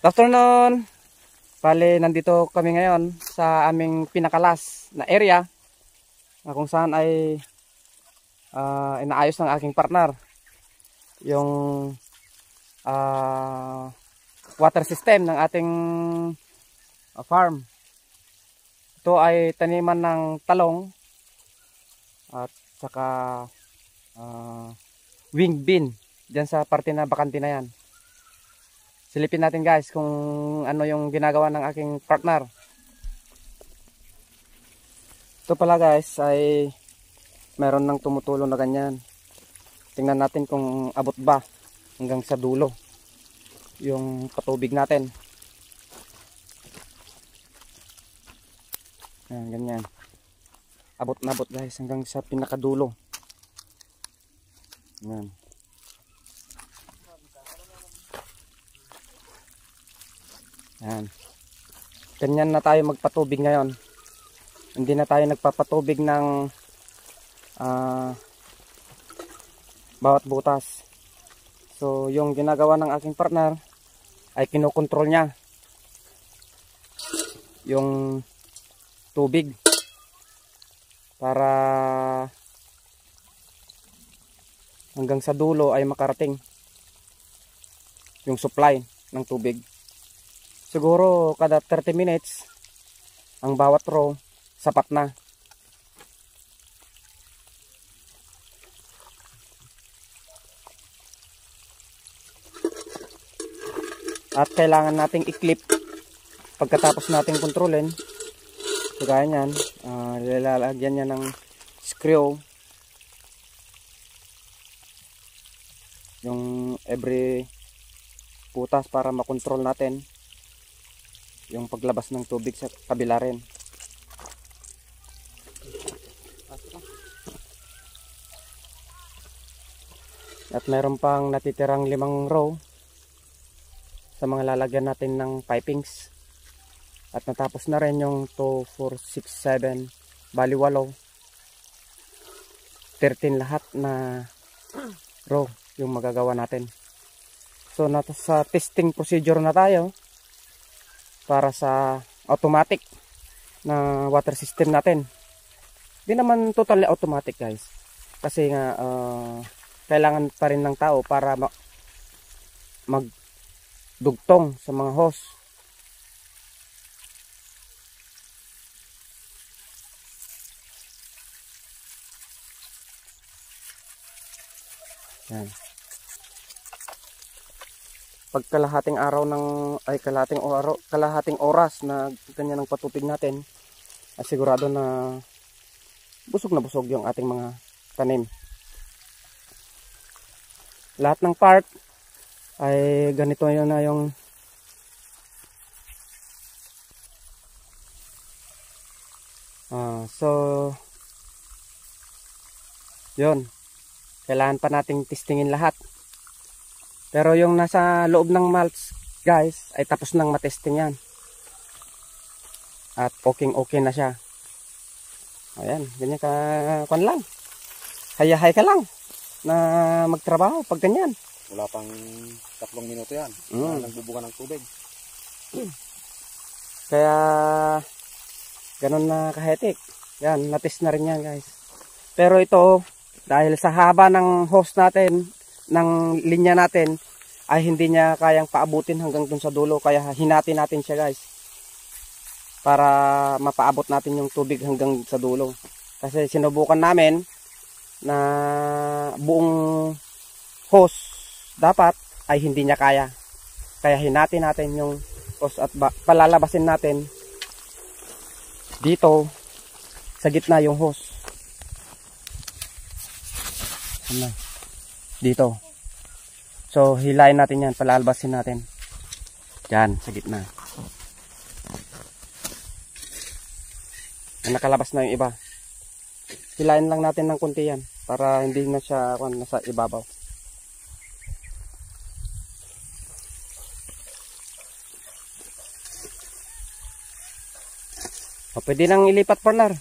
Afternoon. Bale, nandito kami ngayon sa aming pinakalas na area na kung saan ay inaayos ng aking partner yung water system ng ating farm. Ito ay taniman ng talong at saka wing bean dyan sa parte na bakante na yan. Silipin natin guys kung ano yung ginagawa ng aking partner. Ito pala guys ay meron ng tumutulong na ganyan. Tingnan natin kung abot ba hanggang sa dulo yung patubig natin. Ayan, ganyan. Abot na abot guys hanggang sa pinakadulo. Ayan. Ayan. Ganyan na tayo magpatubig ngayon. Hindi na tayo nagpapatubig ng bawat butas. So yung ginagawa ng aking partner ay kinokontrol niya yung tubig para hanggang sa dulo ay makarating yung supply ng tubig. Siguro kada 30 minutes ang bawat row sapat na. At kailangan nating i-clip pagkatapos nating kontrolin. So gaya niyan, lalagyan niya ng screw yung every butas para makontrol natin yung paglabas ng tubig sa kabila rin. At meron pang natitirang 5 row sa mga lalagyan natin ng pipings. At natapos na rin yung 2, 4, 6, 7, bali 8, 13 lahat na row yung magagawa natin. So nasa testing procedure na tayo para sa automatic na water system natin. Hindi naman totally automatic guys, kasi nga kailangan pa rin ng tao para magdugtong sa mga hose. Yan. Pag kalahating araw kalahating oras na ganyan ang patubig natin, ay sigurado na busog yung ating mga tanim. Lahat ng part ay ganito yun na yung so yun, kailangan pa nating testingin lahat. Pero yung nasa loob ng mulch guys ay tapos nang matesting yan. At okay na siya. Ayan, ganyan ka kwan lang. Hayahay ka lang na magtrabaho pag ganyan. Wala pang 3 minuto yan. Nagbubuga ng tubig. Kaya ganun na kahetik. Yan, natest na rin yan guys. Pero ito, dahil sa haba ng hose natin, ng linya natin, ay hindi niya kayang paabutin hanggang dun sa dulo. Kaya hinati natin siya guys, para mapaabot natin yung tubig hanggang sa dulo. Kasi sinubukan namin na buong hose dapat ay hindi niya kaya. Kaya hinati natin yung hose at palalabasin natin dito sa gitna yung hose. Dito. So hilahin natin yan, palalabasin natin dyan sa gitna. Nakalabas na yung iba. Hilahin lang natin ng kunti yan para hindi na siya nasa ibabaw. O, pwede nang ilipat partner.